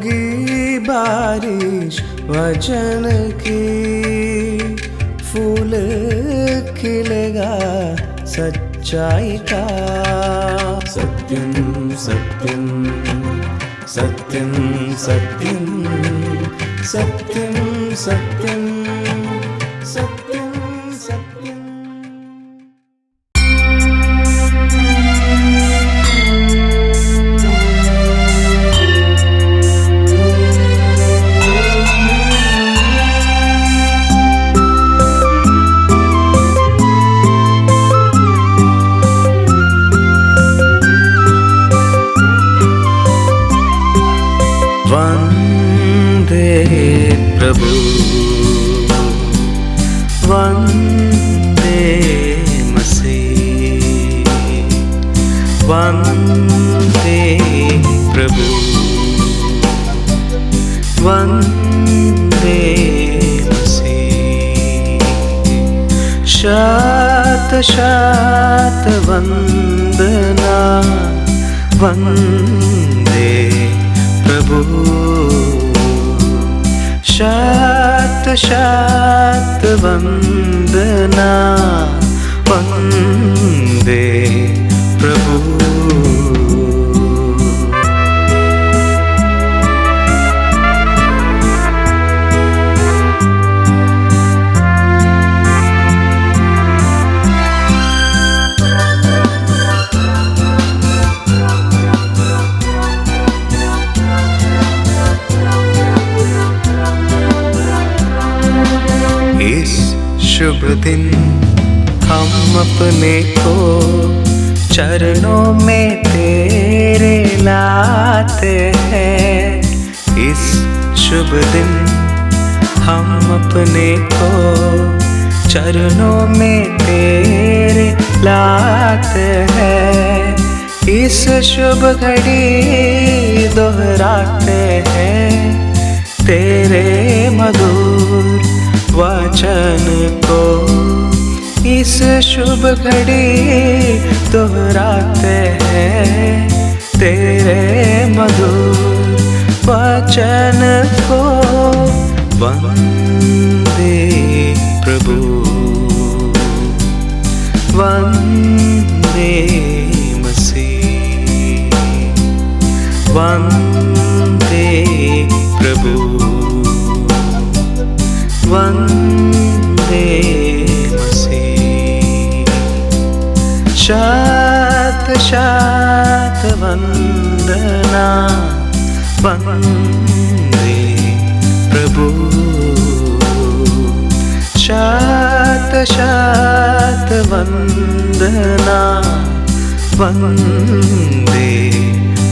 होगी बारिश वचन की, फूल खिलेगा सच्चाई का। सत्यम सत्यम सत्यम सत्यम सत्यम सत्यम सत्यम सत्यम। वंदे प्रभु वंदे मसीह, वंदे प्रभु वंदे मसीह। शत शत वंदना वंदे प्रभु, शत शत वंदना वंदे प्रभु। इस शुभ दिन हम अपने को चरणों में तेरे लाते हैं। इस शुभ दिन हम अपने को चरणों में तेरे लाते हैं। इस शुभ घड़ी दोहराते हैं तेरे मधुर वचन को। इस शुभ घड़ी दोहराते हैं तेरे मधुर वचन को। वंदे प्रभु वंदे मसीह, वंदे प्रभु वंदे मसीह। शत शत वंदना वंदे प्रभु, शत शत वंदना वंदे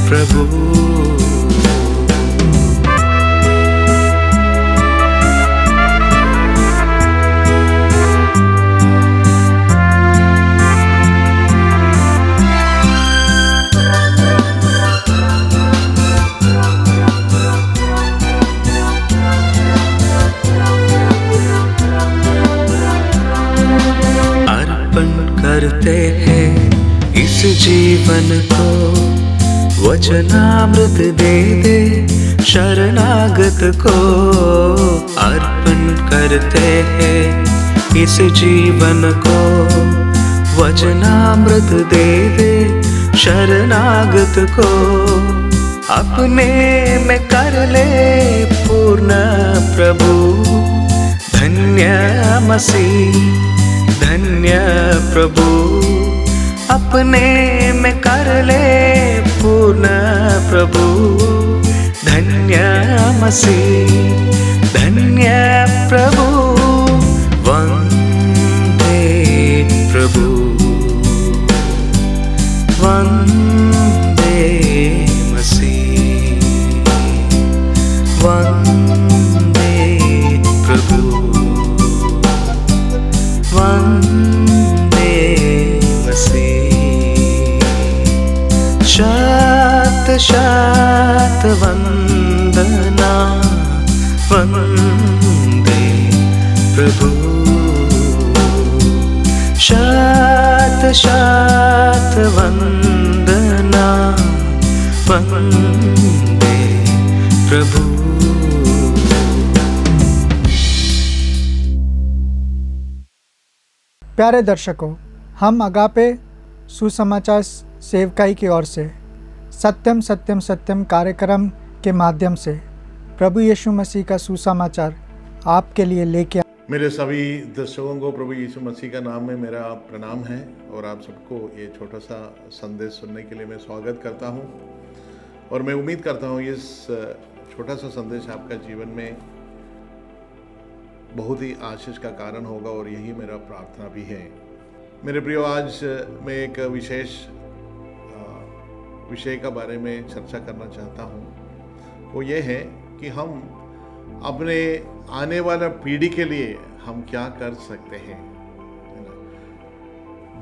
प्रभु। करते हैं इस जीवन को, वचनामृत दे दे शरणागत को। अर्पण करते हैं इस जीवन को, वचनामृत दे दे शरणागत को। अपने में कर ले पूर्ण प्रभु, धन्य मसीह धन्य प्रभु। अपने में कर ले पूर्ण प्रभु, धन्य मसीह धन्य प्रभु। वंदे प्रभु वंदे मसीह, वंदे प्रभु वंदे मसीह। शत शत वंदना वंदे प्रभु, शत शत वंदना वंदे प्रभु। प्यारे दर्शकों, हम अगापे सुसमाचार सेवकाई की ओर से सत्यम सत्यम सत्यम कार्यक्रम के माध्यम से प्रभु यीशु मसीह का सुसमाचार आपके लिए लेके मेरे सभी दर्शकों को प्रभु यीशु मसीह का नाम में मेरा प्रणाम है और आप सबको ये छोटा सा संदेश सुनने के लिए मैं स्वागत करता हूँ। और मैं उम्मीद करता हूँ इस छोटा सा संदेश आपका जीवन में बहुत ही आशीष का कारण होगा और यही मेरा प्रार्थना भी है। मेरे प्रियो, आज मैं एक विशेष विषय का बारे में चर्चा करना चाहता हूँ। वो ये है कि हम अपने आने वाला पीढ़ी के लिए हम क्या कर सकते हैं, है ना।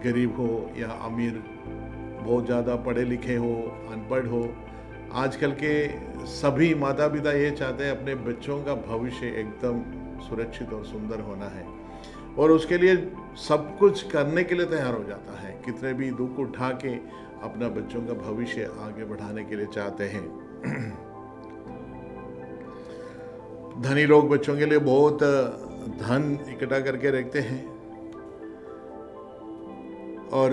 गरीब हो या अमीर, बहुत ज़्यादा पढ़े लिखे हो, अनपढ़ हो, आजकल के सभी माता पिता ये चाहते हैं अपने बच्चों का भविष्य एकदम सुरक्षित और सुंदर होना है और उसके लिए सब कुछ करने के लिए तैयार हो जाता है। कितने भी दुख उठा के अपना बच्चों का भविष्य आगे बढ़ाने के लिए चाहते हैं। धनी लोग बच्चों के लिए बहुत धन इकट्ठा करके रखते हैं और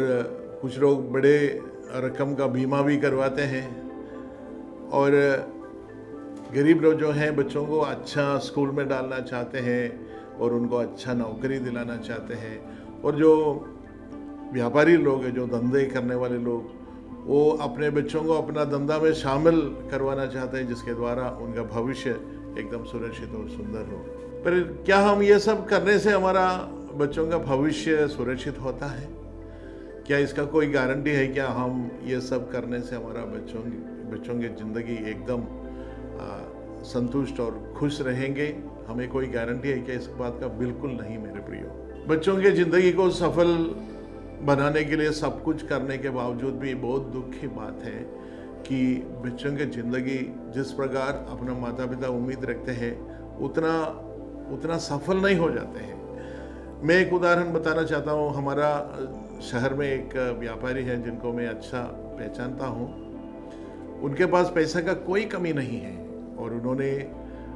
कुछ लोग बड़े रकम का बीमा भी करवाते हैं और गरीब लोग जो हैं बच्चों को अच्छा स्कूल में डालना चाहते हैं और उनको अच्छा नौकरी दिलाना चाहते हैं। और जो व्यापारी लोग हैं, जो धंधे करने वाले लोग, वो अपने बच्चों को अपना धंधा में शामिल करवाना चाहते हैं जिसके द्वारा उनका भविष्य एकदम सुरक्षित और सुंदर हो। पर क्या हम ये सब करने से हमारा बच्चों का भविष्य सुरक्षित होता है? क्या इसका कोई गारंटी है? क्या हम ये सब करने से हमारा बच्चों की ज़िंदगी एकदम संतुष्ट और खुश रहेंगे? हमें कोई गारंटी है क्या इस बात का? बिल्कुल नहीं मेरे प्रियो। बच्चों की ज़िंदगी को सफल बनाने के लिए सब कुछ करने के बावजूद भी बहुत दुख की बात है कि बच्चों की ज़िंदगी जिस प्रकार अपना माता पिता उम्मीद रखते हैं उतना सफल नहीं हो जाते हैं। मैं एक उदाहरण बताना चाहता हूँ। हमारा शहर में एक व्यापारी है जिनको मैं अच्छा पहचानता हूँ। उनके पास पैसा का कोई कमी नहीं है और उन्होंने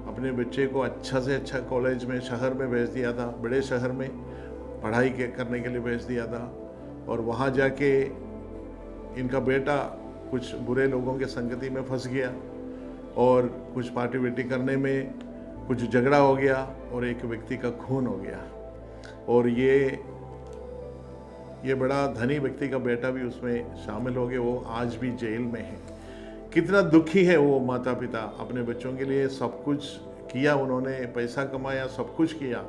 अपने बच्चे को अच्छा से अच्छा कॉलेज में शहर में भेज दिया था, बड़े शहर में पढ़ाई करने के लिए भेज दिया था। और वहाँ जाके इनका बेटा कुछ बुरे लोगों के संगति में फंस गया और कुछ पार्टी वार्टी करने में कुछ झगड़ा हो गया और एक व्यक्ति का खून हो गया और ये बड़ा धनी व्यक्ति का बेटा भी उसमें शामिल हो गया। वो आज भी जेल में है। कितना दुखी है वो माता पिता। अपने बच्चों के लिए सब कुछ किया, उन्होंने पैसा कमाया, सब कुछ किया,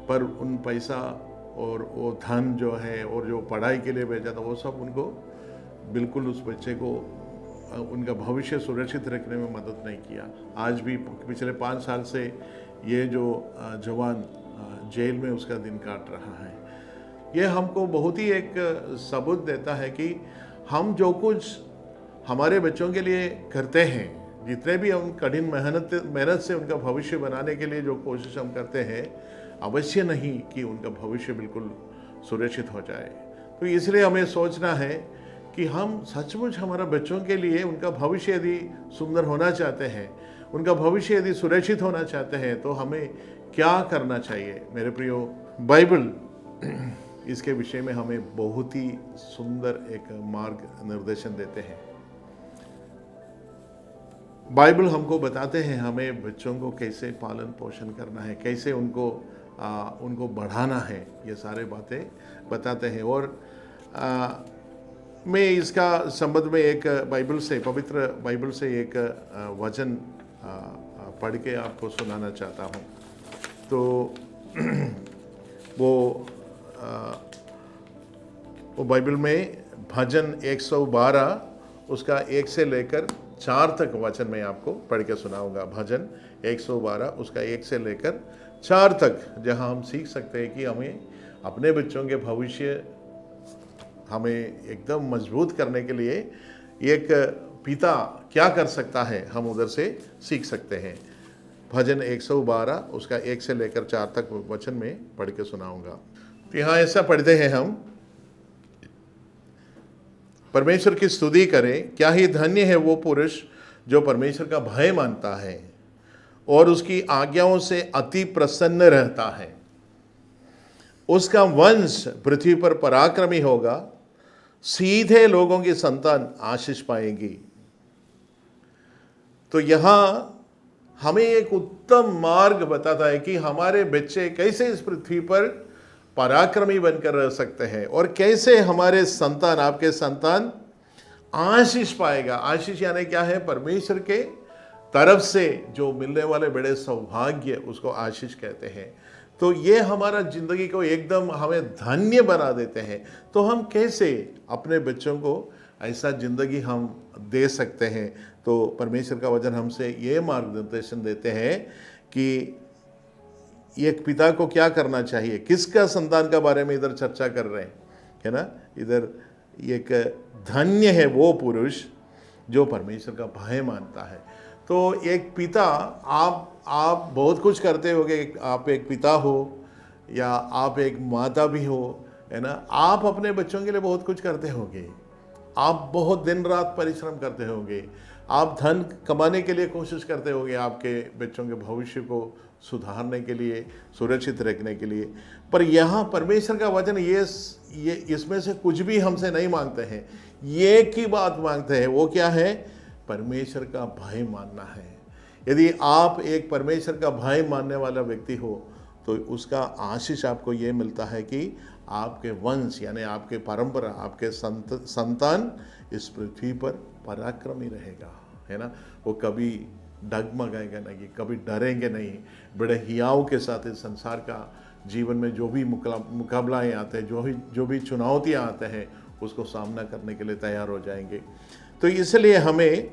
पर उन पैसा और वो धन जो है और जो पढ़ाई के लिए भेजा था वो सब उनको बिल्कुल उस बच्चे को उनका भविष्य सुरक्षित रखने में मदद नहीं किया। आज भी पिछले 5 साल से ये जो जवान जेल में उसका दिन काट रहा है। ये हमको बहुत ही एक सबूत देता है कि हम जो कुछ हमारे बच्चों के लिए करते हैं, जितने भी हम कठिन मेहनत से उनका भविष्य बनाने के लिए जो कोशिश हम करते हैं, अवश्य नहीं कि उनका भविष्य बिल्कुल सुरक्षित हो जाए। तो इसलिए हमें सोचना है कि हम सचमुच हमारा बच्चों के लिए उनका भविष्य यदि सुंदर होना चाहते हैं, उनका भविष्य यदि सुरक्षित होना चाहते हैं, तो हमें क्या करना चाहिए? मेरे प्रियो, बाइबल इसके विषय में हमें बहुत ही सुंदर एक मार्ग निर्देशन देते हैं। बाइबल हमको बताते हैं हमें बच्चों को कैसे पालन पोषण करना है, कैसे उनको बढ़ाना है, ये सारे बातें बताते हैं। और मैं इसका संबंध में एक पवित्र बाइबल से एक वचन पढ़ के आपको सुनाना चाहता हूँ। तो वो बाइबल में भजन 112 उसका 1 से लेकर 4 तक वचन मैं आपको पढ़ के सुनाऊंगा। भजन 112 उसका 1 से लेकर 4 तक, जहां हम सीख सकते हैं कि हमें अपने बच्चों के भविष्य हमें एकदम मजबूत करने के लिए एक पिता क्या कर सकता है, हम उधर से सीख सकते हैं। भजन 112 उसका 1 से लेकर 4 तक वचन में पढ़ के सुनाऊंगा। तो यहाँ ऐसा पढ़ते हैं हम, परमेश्वर की स्तुति करें, क्या ही धन्य है वो पुरुष जो परमेश्वर का भय मानता है। और उसकी आज्ञाओं से अति प्रसन्न रहता है। उसका वंश पृथ्वी पर पराक्रमी होगा, सीधे लोगों की संतान आशीष पाएगी। तो यहां हमें एक उत्तम मार्ग बताता है कि हमारे बच्चे कैसे इस पृथ्वी पर पराक्रमी बनकर रह सकते हैं और कैसे हमारे संतान, आपके संतान आशीष पाएगा। आशीष यानी क्या है? परमेश्वर के तरफ से जो मिलने वाले बड़े सौभाग्य, उसको आशीष कहते हैं। तो ये हमारा जिंदगी को एकदम हमें धन्य बना देते हैं। तो हम कैसे अपने बच्चों को ऐसा जिंदगी हम दे सकते हैं? तो परमेश्वर का वचन हमसे ये मार्गदर्शन देते हैं कि एक पिता को क्या करना चाहिए। किसका संतान का बारे में इधर चर्चा कर रहे हैं, है ना? इधर एक धन्य है वो पुरुष जो परमेश्वर का भय मानता है। तो एक पिता, आप बहुत कुछ करते होगे। आप एक पिता हो या आप एक माता भी हो, है ना? आप अपने बच्चों के लिए बहुत कुछ करते होंगे। आप बहुत दिन रात परिश्रम करते होंगे। आप धन कमाने के लिए कोशिश करते होंगे, आपके बच्चों के भविष्य को सुधारने के लिए, सुरक्षित रखने के लिए। पर यहाँ परमेश्वर का वचन ये इसमें से कुछ भी हमसे नहीं मांगते हैं। ये एक ही बात मांगते हैं, वो क्या है? परमेश्वर का भय मानना है। यदि आप एक परमेश्वर का भय मानने वाला व्यक्ति हो तो उसका आशीष आपको ये मिलता है कि आपके वंश यानी आपके परंपरा, आपके संतान इस पृथ्वी पर पराक्रमी रहेगा, है ना? वो कभी डगमगाएगा नहीं, कभी डरेंगे नहीं, बड़े हियाव के साथ इस संसार का जीवन में जो भी मुकाबलाएं आते हैं, जो भी चुनौतियां आते हैं, उसको सामना करने के लिए तैयार हो जाएंगे। तो इसलिए हमें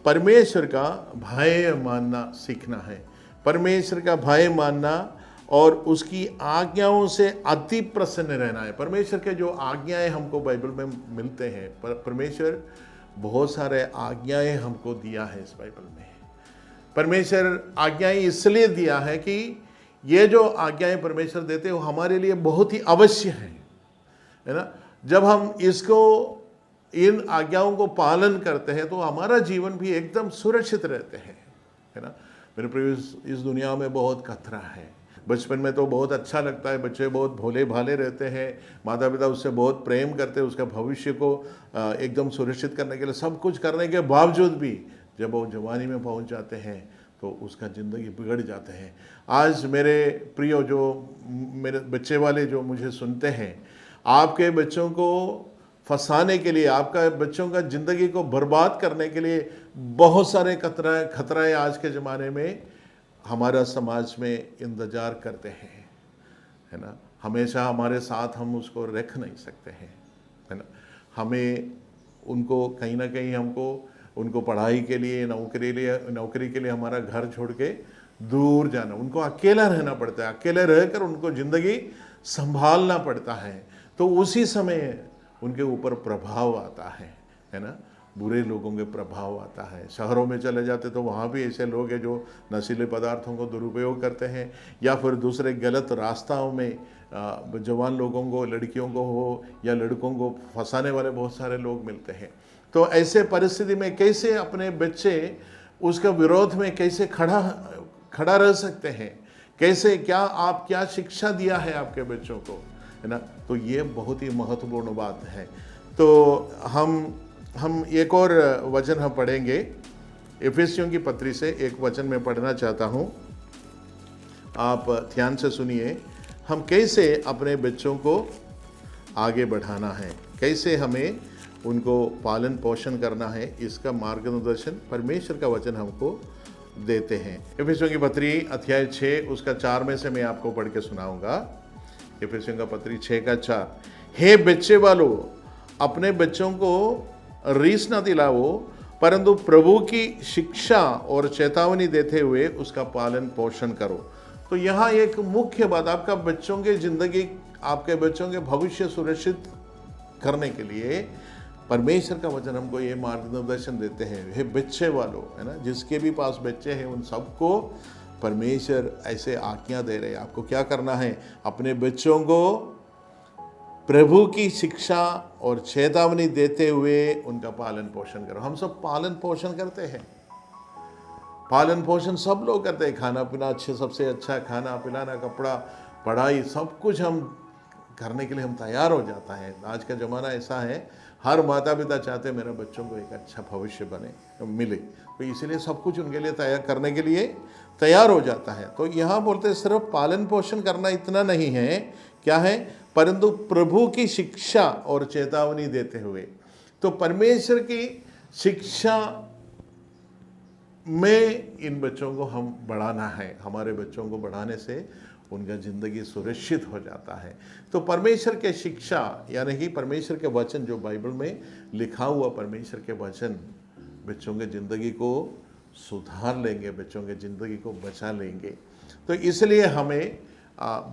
परमेश्वर का भय मानना सीखना है। परमेश्वर का भय मानना और उसकी आज्ञाओं से अति प्रसन्न रहना है। परमेश्वर के जो आज्ञाएं हमको बाइबल में मिलते हैं, परमेश्वर बहुत सारे आज्ञाएं हमको दिया है इस बाइबल में। परमेश्वर आज्ञाएं इसलिए दिया है कि ये जो आज्ञाएं परमेश्वर देते हैं वो हमारे लिए बहुत ही अवश्य है ना? जब हम इन आज्ञाओं को पालन करते हैं तो हमारा जीवन भी एकदम सुरक्षित रहते हैं, है ना? मेरे प्रिय, इस दुनिया में बहुत खतरा है। बचपन में तो बहुत अच्छा लगता है, बच्चे बहुत भोले भाले रहते हैं, माता पिता उससे बहुत प्रेम करते हैं, उसका भविष्य को एकदम सुरक्षित करने के लिए सब कुछ करने के बावजूद भी जब वो जवानी में पहुंच जाते हैं तो उसका ज़िंदगी बिगड़ जाते हैं। आज मेरे प्रियो, जो मेरे बच्चे वाले जो मुझे सुनते हैं, आपके बच्चों को फंसाने के लिए, आपका बच्चों का ज़िंदगी को बर्बाद करने के लिए बहुत सारे खतराएं आज के ज़माने में हमारा समाज में इंतज़ार करते हैं, है ना? हमेशा हमारे साथ हम उसको रख नहीं सकते हैं, है ना? हमें उनको कहीं ना कहीं उनको पढ़ाई के लिए, नौकरी के लिए हमारा घर छोड़ के दूर जाना, उनको अकेला रहना पड़ता है। अकेले रहकर उनको ज़िंदगी संभालना पड़ता है। तो उसी समय उनके ऊपर प्रभाव आता है ना? बुरे लोगों के प्रभाव आता है। शहरों में चले जाते तो वहाँ भी ऐसे लोग हैं जो नशीले पदार्थों को दुरुपयोग करते हैं या फिर दूसरे गलत रास्ताओं में जवान लोगों को, लड़कियों को हो या लड़कों को फंसाने वाले बहुत सारे लोग मिलते हैं। तो ऐसे परिस्थिति में कैसे अपने बच्चे उसका विरोध में कैसे खड़ा रह सकते हैं? कैसे, क्या शिक्षा दिया है आपके बच्चों को, है ना? तो ये बहुत ही महत्वपूर्ण बात है। तो हम एक और वचन हम पढ़ेंगे। इफिसियों की पत्री से एक वचन मैं पढ़ना चाहता हूँ, आप ध्यान से सुनिए। हम कैसे अपने बच्चों को आगे बढ़ाना है, कैसे हमें उनको पालन पोषण करना है, इसका मार्गदर्शन परमेश्वर का वचन हमको देते हैं। इफिसियों की पत्री अध्याय 6 उसका 4 में से मैं आपको पढ़ के सुनाऊंगा। इफिसियों का पत्री 6 का 4। हे बच्चे वालों, अपने बच्चों को रीस न दिलाओ, परंतु प्रभु की शिक्षा और चेतावनी देते हुए उसका पालन पोषण करो। तो यहाँ एक मुख्य बात, आपका बच्चों के जिंदगी, आपके बच्चों के भविष्य सुरक्षित करने के लिए परमेश्वर का वचन हमको ये मार्गदर्शन देते हैं। हे बच्चे वालों, है ना? जिसके भी पास बच्चे हैं उन सबको परमेश्वर ऐसे आज्ञा दे रहे हैं। आपको क्या करना है? अपने बच्चों को प्रभु की शिक्षा और चेतावनी देते हुए उनका पालन पोषण करो। हम सब पालन पोषण करते हैं, पालन पोषण सब लोग करते हैं, खाना पीना अच्छे, सबसे अच्छा खाना पिलाना, कपड़ा, पढ़ाई, सब कुछ हम करने के लिए हम तैयार हो जाता है। आज का ज़माना ऐसा है, हर माता पिता चाहते हैं मेरे बच्चों को एक अच्छा भविष्य बने मिले, तो इसीलिए सब कुछ उनके लिए तैयार करने के लिए तैयार हो जाता है। तो यहाँ बोलते हैं सिर्फ पालन पोषण करना इतना नहीं है, क्या है, परंतु प्रभु की शिक्षा और चेतावनी देते हुए। तो परमेश्वर की शिक्षा में इन बच्चों को हम बढ़ाना है। हमारे बच्चों को बढ़ाने से उनका ज़िंदगी सुरक्षित हो जाता है। तो परमेश्वर के शिक्षा यानी कि परमेश्वर के वचन, जो बाइबल में लिखा हुआ परमेश्वर के वचन बच्चों के ज़िंदगी को सुधार लेंगे, बच्चों के ज़िंदगी को बचा लेंगे। तो इसलिए हमें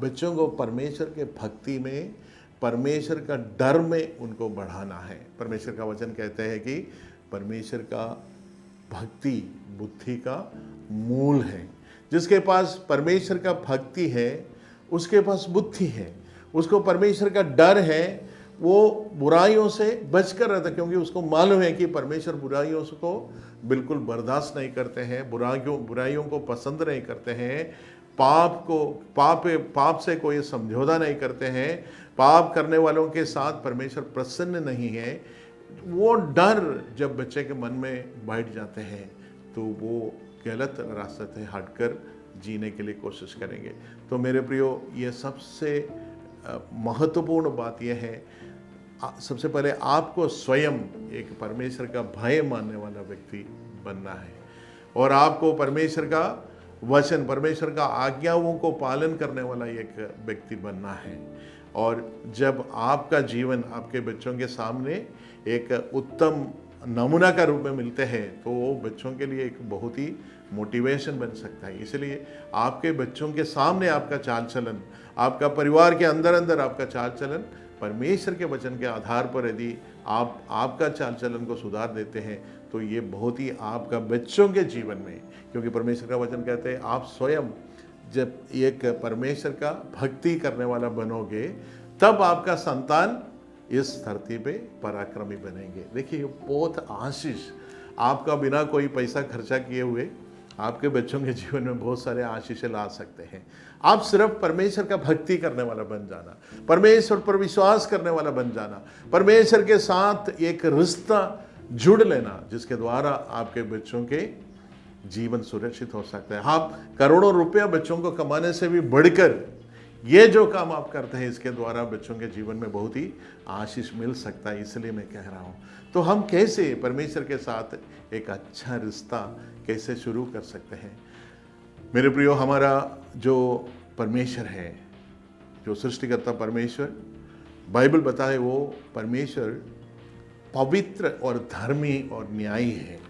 बच्चों को परमेश्वर के भक्ति में, परमेश्वर का डर में उनको बढ़ाना है। परमेश्वर का वचन कहते हैं कि परमेश्वर का भक्ति बुद्धि का मूल है। जिसके पास परमेश्वर का भक्ति है उसके पास बुद्धि है, उसको परमेश्वर का डर है, वो बुराइयों से बचकर रहता है, क्योंकि उसको मालूम है कि परमेश्वर बुराइयों को बिल्कुल बर्दाश्त नहीं करते हैं, बुराइयों को पसंद नहीं करते हैं, पाप से कोई समझौता नहीं करते हैं, पाप करने वालों के साथ परमेश्वर प्रसन्न नहीं है। वो डर जब बच्चे के मन में बैठ जाते हैं तो वो गलत रास्ते से हटकर जीने के लिए कोशिश करेंगे। तो मेरे प्रियो, ये सबसे महत्वपूर्ण बात यह है, सबसे पहले आपको स्वयं एक परमेश्वर का भय मानने वाला व्यक्ति बनना है और आपको परमेश्वर का वचन, परमेश्वर का आज्ञाओं को पालन करने वाला एक व्यक्ति बनना है। और जब आपका जीवन आपके बच्चों के सामने एक उत्तम नमूना का रूप में मिलते हैं तो वो बच्चों के लिए एक बहुत ही मोटिवेशन बन सकता है। इसलिए आपके बच्चों के सामने आपका चाल चलन, आपका परिवार के अंदर आपका चाल चलन परमेश्वर के वचन के आधार पर यदि आप आपका चाल चलन को सुधार देते हैं तो ये बहुत ही आपका बच्चों के जीवन में, क्योंकि परमेश्वर का वचन कहते हैं आप स्वयं जब एक परमेश्वर का भक्ति करने वाला बनोगे तब आपका संतान इस धरती पे पराक्रमी बनेंगे। देखिए बहुत आशीष, आपका बिना कोई पैसा खर्चा किए हुए आपके बच्चों के जीवन में बहुत सारे आशीष ला सकते हैं। आप सिर्फ परमेश्वर का भक्ति करने वाला बन जाना, परमेश्वर पर विश्वास करने वाला बन जाना, परमेश्वर के साथ एक रिश्ता जुड़ लेना जिसके द्वारा आपके बच्चों के जीवन सुरक्षित हो सकता है। आप करोड़ों रुपया बच्चों को कमाने से भी बढ़कर ये जो काम आप करते हैं इसके द्वारा बच्चों के जीवन में बहुत ही आशीष मिल सकता है। इसलिए मैं कह रहा हूँ, तो हम कैसे परमेश्वर के साथ एक अच्छा रिश्ता कैसे शुरू कर सकते हैं। मेरे प्रियो, हमारा जो परमेश्वर है, जो सृष्टिकर्ता परमेश्वर, बाइबल बताए वो परमेश्वर पवित्र और धर्मी और न्यायी है।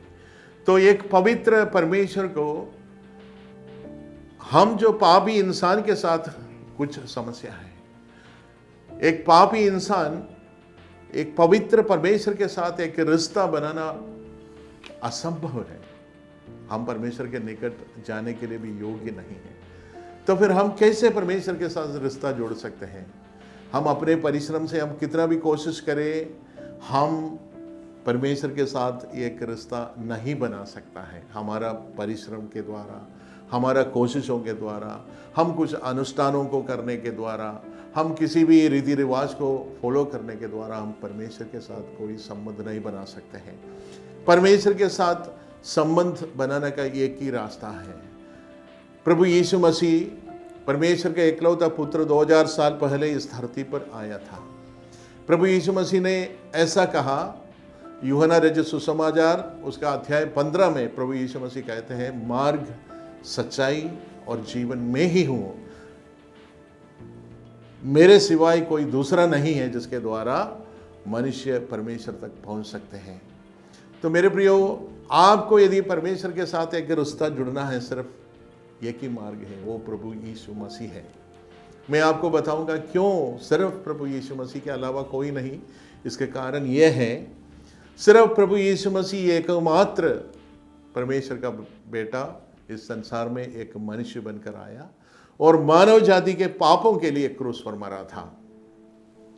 तो एक पवित्र परमेश्वर को हम जो पापी इंसान के साथ कुछ समस्या है, एक पापी इंसान एक पवित्र परमेश्वर के साथ एक रिश्ता बनाना असंभव है। हम परमेश्वर के निकट जाने के लिए भी योग्य नहीं है। तो फिर हम कैसे परमेश्वर के साथ रिश्ता जोड़ सकते हैं? हम अपने परिश्रम से हम कितना भी कोशिश करें, हम परमेश्वर के साथ एक रिश्ता नहीं बना सकता है। हमारा परिश्रम के द्वारा, हमारा कोशिशों के द्वारा, हम कुछ अनुष्ठानों को करने के द्वारा, हम किसी भी रीति रिवाज को फॉलो करने के द्वारा हम परमेश्वर के साथ कोई संबंध नहीं बना सकते हैं। परमेश्वर के साथ संबंध बनाने का एक ही रास्ता है। प्रभु यीशु मसीह परमेश्वर का एकलौता पुत्र 2000 साल पहले इस धरती पर आया था। प्रभु यीशु मसीह ने ऐसा कहा, यूहन्ना रचित सुसमाचार उसका अध्याय 15 में प्रभु यीशु मसीह कहते हैं, मार्ग, सच्चाई और जीवन में ही हूँ, मेरे सिवाय कोई दूसरा नहीं है जिसके द्वारा मनुष्य परमेश्वर तक पहुंच सकते हैं। तो मेरे प्रियो, आपको यदि परमेश्वर के साथ एक रिश्ता जुड़ना है, सिर्फ एक ही मार्ग है, वो प्रभु यीशु मसीह है। मैं आपको बताऊंगा क्यों सिर्फ प्रभु यीशु मसीह के अलावा कोई नहीं। इसके कारण यह है, सिर्फ प्रभु यीशु मसीह एकमात्र परमेश्वर का बेटा इस संसार में एक मनुष्य बनकर आया और मानव जाति के पापों के लिए क्रूस पर मरा था।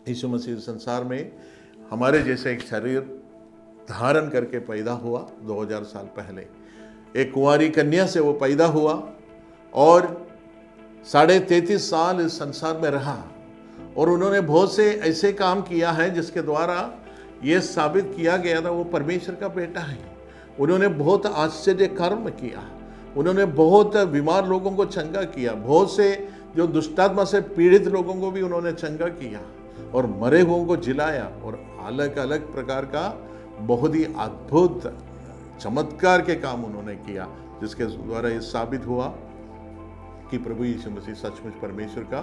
यीशु मसीह संसार में हमारे जैसे एक शरीर धारण करके पैदा हुआ 2000 साल पहले। एक कुंवारी कन्या से वो पैदा हुआ और 33.5 साल इस संसार में रहा और उन्होंने बहुत से ऐसे काम किया है जिसके द्वारा ये साबित किया गया था वो परमेश्वर का बेटा है। उन्होंने बहुत आश्चर्य कर्म किया, उन्होंने बहुत बीमार लोगों को चंगा किया, बहुत से जो दुष्टात्मा से पीड़ित लोगों को भी उन्होंने चंगा किया और मरे हुओं को जिलाया और अलग अलग प्रकार का बहुत ही अद्भुत चमत्कार के काम उन्होंने किया, जिसके द्वारा ये साबित हुआ कि प्रभु यीशु मसीह सचमुच परमेश्वर का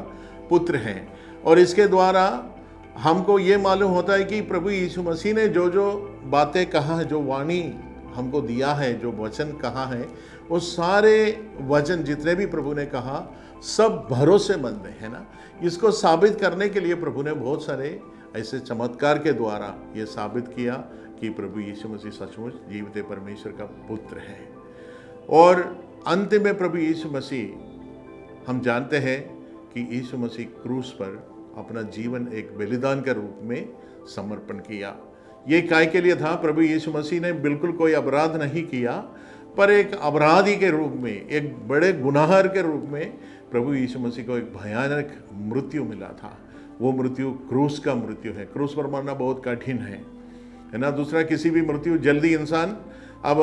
पुत्र हैं। और इसके द्वारा हमको ये मालूम होता है कि प्रभु यीशु मसीह ने जो जो बातें कहा है, जो वाणी हमको दिया है, जो वचन कहा है, वो सारे वचन जितने भी प्रभु ने कहा सब भरोसेमंद है ना। इसको साबित करने के लिए प्रभु ने बहुत सारे ऐसे चमत्कार के द्वारा ये साबित किया कि प्रभु यीशु मसीह सचमुच जीवित परमेश्वर का पुत्र है। और अंत में प्रभु यीशु मसीह, हम जानते हैं कि यीशु मसीह क्रूस पर अपना जीवन एक बलिदान के रूप में समर्पण किया। ये काय के लिए था? प्रभु यीशु मसीह ने बिल्कुल कोई अपराध नहीं किया, पर एक अपराधी के रूप में, एक बड़े गुनाहगार के रूप में प्रभु यीशु मसीह को एक भयानक मृत्यु मिला था। वो मृत्यु क्रूस का मृत्यु है। क्रूस पर मरना बहुत कठिन है ना। दूसरा, किसी भी मृत्यु जल्दी इंसान, अब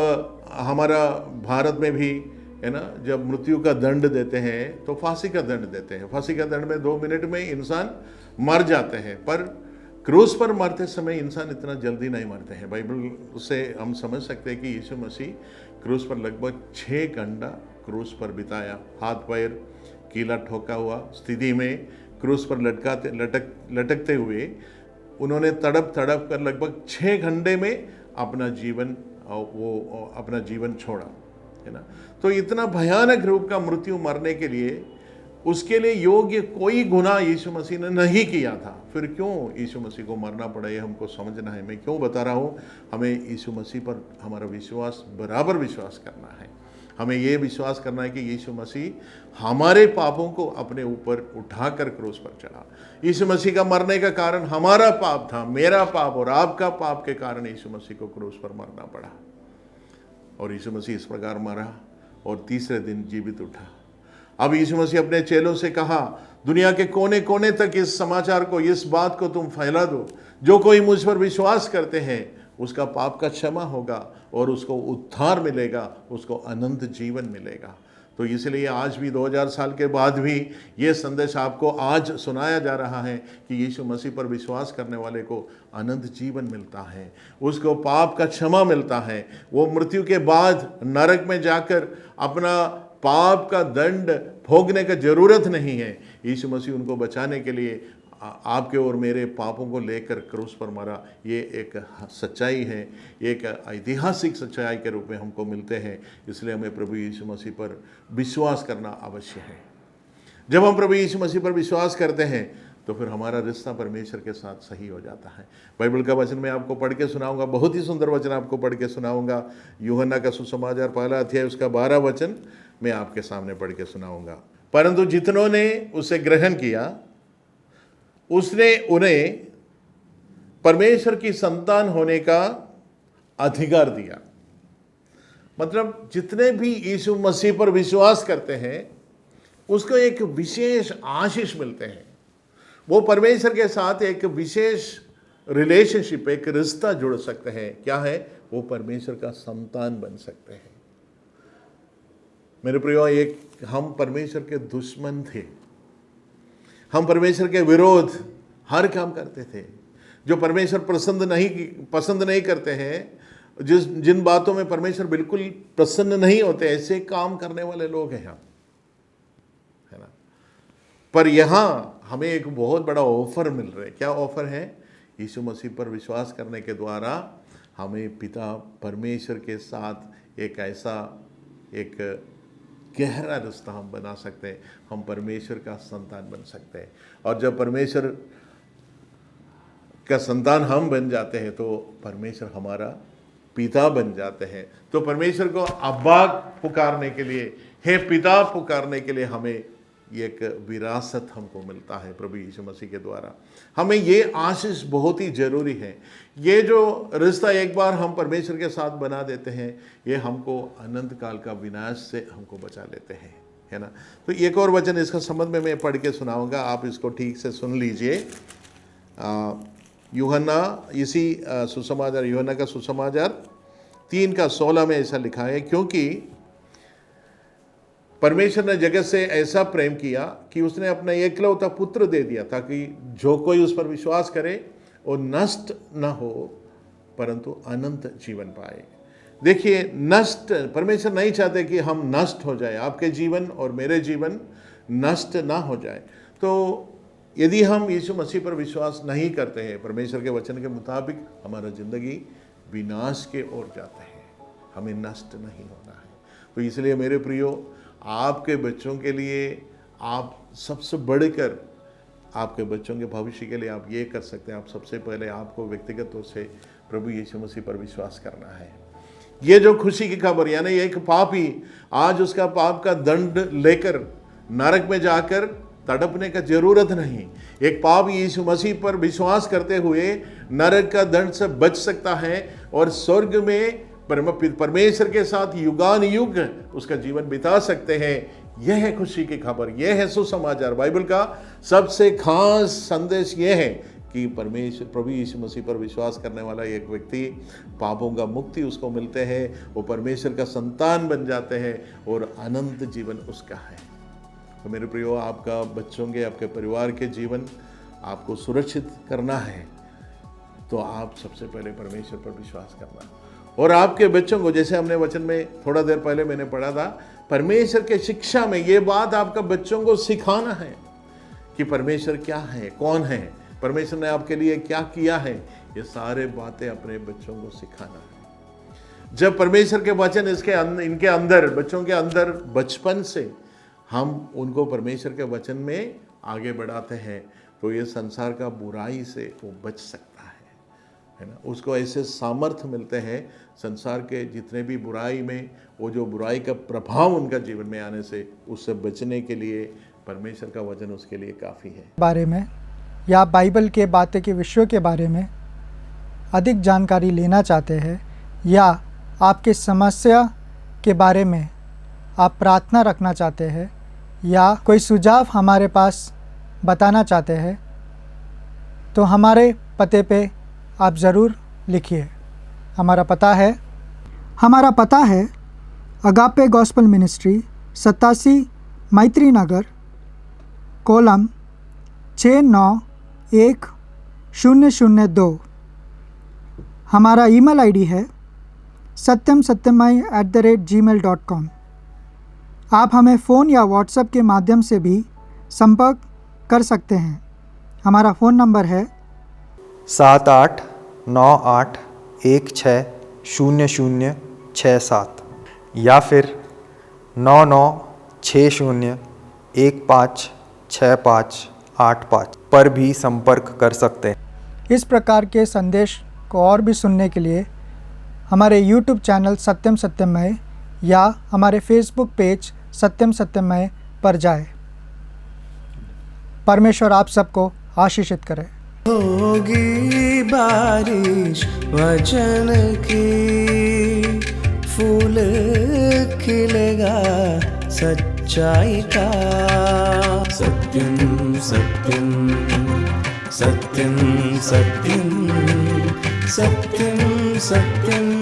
हमारा भारत में भी है ना, जब मृत्यु का दंड देते हैं तो फांसी का दंड देते हैं। फांसी का दंड में 2 मिनट में इंसान मर जाते हैं, पर क्रूस पर मरते समय इंसान इतना जल्दी नहीं मरते हैं। बाइबल से हम समझ सकते हैं कि यीशु मसीह क्रूस पर लगभग 6 घंटा क्रूस पर बिताया, हाथ पैर कीला ठोका हुआ स्थिति में क्रूस पर लटकते हुए उन्होंने तड़प कर लगभग 6 घंटे में अपना जीवन छोड़ा, है ना। तो इतना भयानक रूप का मृत्यु मरने के लिए, उसके लिए योग्य कोई गुनाह यीशु मसीह ने नहीं किया था। फिर क्यों यीशु मसीह को मरना पड़ा, ये हमको समझना है। मैं क्यों बता रहा हूँ? हमें यीशु मसीह पर हमारा विश्वास, बराबर विश्वास करना है। हमें ये विश्वास करना है कि यीशु मसीह हमारे पापों को अपने ऊपर उठाकर क्रूस पर चढ़ा। यीशु मसीह का मरने का कारण हमारा पाप था, मेरा पाप और आपका पाप के कारण यीशु मसीह को क्रूस पर मरना पड़ा। और यीशु मसीह इस प्रकार मरा और तीसरे दिन जीवित उठा। अब यीशु मसीह अपने चेलों से कहा, दुनिया के कोने कोने तक इस समाचार को, इस बात को तुम फैला दो। जो कोई मुझ पर विश्वास करते हैं उसका पाप का क्षमा होगा और उसको उद्धार मिलेगा, उसको अनंत जीवन मिलेगा। तो इसलिए आज भी 2000 साल के बाद भी ये संदेश आपको आज सुनाया जा रहा है कि यीशु मसीह पर विश्वास करने वाले को अनंत जीवन मिलता है, उसको पाप का क्षमा मिलता है। वो मृत्यु के बाद नरक में जाकर अपना पाप का दंड भोगने का जरूरत नहीं है। यीशु मसीह उनको बचाने के लिए आपके और मेरे पापों को लेकर क्रूस पर मरा। ये एक सच्चाई है, एक ऐतिहासिक सच्चाई के रूप में हमको मिलते हैं। इसलिए हमें प्रभु यीशु मसीह पर विश्वास करना अवश्य है। जब हम प्रभु यीशु मसीह पर विश्वास करते हैं तो फिर हमारा रिश्ता परमेश्वर के साथ सही हो जाता है। बाइबल का वचन मैं आपको पढ़ के सुनाऊंगा, बहुत ही सुंदर वचन आपको पढ़ के सुनाऊंगा। यूहन्ना का सुसमाचार 1 अध्याय उसका 12 वचन मैं आपके सामने पढ़ के सुनाऊंगा। परंतु जितनों ने उसे ग्रहण किया उसने उन्हें परमेश्वर की संतान होने का अधिकार दिया। मतलब जितने भी यीशु मसीह पर विश्वास करते हैं उसको एक विशेष आशीष मिलते हैं। वो परमेश्वर के साथ एक विशेष रिलेशनशिप, एक रिश्ता जुड़ सकते हैं। क्या है? वो परमेश्वर का संतान बन सकते हैं। मेरे प्रियो, एक हम परमेश्वर के दुश्मन थे, हम परमेश्वर के विरोध हर काम करते थे। जो परमेश्वर पसंद नहीं करते हैं, जिन बातों में परमेश्वर बिल्कुल प्रसन्न नहीं होते, ऐसे काम करने वाले लोग हैं हम, है ना। पर यहाँ हमें एक बहुत बड़ा ऑफर मिल रहा है। क्या ऑफर है? यीशु मसीह पर विश्वास करने के द्वारा हमें पिता परमेश्वर के साथ एक ऐसा एक गहरा रिश्ता हम बना सकते हैं। हम परमेश्वर का संतान बन सकते हैं। और जब परमेश्वर का संतान हम बन जाते हैं तो परमेश्वर हमारा पिता बन जाते हैं। तो परमेश्वर को अब्बा पुकारने के लिए, हे पिता पुकारने के लिए हमें ये एक विरासत हमको मिलता है प्रभु यीशु मसीह के द्वारा। हमें ये आशीष बहुत ही ज़रूरी है। ये जो रिश्ता एक बार हम परमेश्वर के साथ बना देते हैं, ये हमको अनंत काल का विनाश से हमको बचा लेते हैं, है ना। तो एक और वचन इसका संबंध में मैं पढ़ के सुनाऊंगा, आप इसको ठीक से सुन लीजिए। यूहन्ना, इसी सुसमाचार, यूहन्ना का सुसमाचार 3:16 में ऐसा लिखा है, क्योंकि परमेश्वर ने जगत से ऐसा प्रेम किया कि उसने अपना एकलौता पुत्र दे दिया, ताकि जो कोई उस पर विश्वास करे वो नष्ट न हो परंतु अनंत जीवन पाए। देखिए, नष्ट, परमेश्वर नहीं चाहते कि हम नष्ट हो जाए, आपके जीवन और मेरे जीवन नष्ट ना हो जाए। तो यदि हम यीशु मसीह पर विश्वास नहीं करते हैं परमेश्वर के वचन के मुताबिक, हमारा ज़िंदगी विनाश के ओर जाता है, हमें नष्ट नहीं होना है। तो इसलिए मेरे प्रियो, आपके बच्चों के लिए आप सबसे बढ़कर आपके बच्चों के भविष्य के लिए आप ये कर सकते हैं, आप सबसे पहले आपको व्यक्तिगत तौर से प्रभु यीशु मसीह पर विश्वास करना है। ये जो खुशी की खबर, यानी एक पापी आज उसका पाप का दंड लेकर नरक में जाकर तड़पने का जरूरत नहीं। एक पापी यीशु मसीह पर विश्वास करते हुए नरक का दंड से बच सकता है और स्वर्ग में परमेश्वर के साथ युगान युग उसका जीवन बिता सकते हैं। यह है खुशी की खबर, यह है सुसमाचार। बाइबल का सबसे खास संदेश यह है कि परमेश्वर, प्रभु यीशु मसीह पर विश्वास करने वाला एक व्यक्ति, पापों का मुक्ति उसको मिलते हैं, वो परमेश्वर का संतान बन जाते हैं और अनंत जीवन उसका है। तो मेरे प्रियो, आपका बच्चों के, आपके परिवार के जीवन आपको सुरक्षित करना है, तो आप सबसे पहले परमेश्वर पर विश्वास करना। और आपके बच्चों को, जैसे हमने वचन में थोड़ा देर पहले मैंने पढ़ा था, परमेश्वर के शिक्षा में ये बात आपका बच्चों को सिखाना है कि परमेश्वर क्या है, कौन है, परमेश्वर ने आपके लिए क्या किया है। ये सारे बातें अपने बच्चों को सिखाना है। जब परमेश्वर के वचन इनके अंदर, बच्चों के अंदर बचपन से हम उनको परमेश्वर के वचन में आगे बढ़ाते हैं, तो ये संसार का बुराई से वो बच सकता है ना। उसको ऐसे सामर्थ्य मिलते हैं संसार के जितने भी बुराई में, वो जो बुराई का प्रभाव उनका जीवन में आने से, उससे बचने के लिए परमेश्वर का वचन उसके लिए काफ़ी है। बारे में या बाइबल के बातें के विषयों के बारे में अधिक जानकारी लेना चाहते हैं, या आपके समस्या के बारे में आप प्रार्थना रखना चाहते हैं, या कोई सुझाव हमारे पास बताना चाहते हैं, तो हमारे पते पे आप ज़रूर लिखिए। हमारा पता है अगापे गॉस्पेल मिनिस्ट्री, 87 मैत्री नगर, कोलम 691002। हमारा ईमेल आईडी है satyamsatyamai@gmail.com। आप हमें फ़ोन या व्हाट्सएप के माध्यम से भी संपर्क कर सकते हैं। हमारा फ़ोन नंबर है 7898160067 या फिर 9960156585 पर भी संपर्क कर सकते हैं। इस प्रकार के संदेश को और भी सुनने के लिए हमारे YouTube चैनल सत्यम सत्यमय या हमारे Facebook पेज सत्यम सत्यमय पर जाएं। परमेश्वर आप सबको आशीषित करे। होगी बारिश वचन की, फूल खिलेगा सच्चाई का। सत्यम सत्यम सत्यम सत्यम सत्यम सत्यम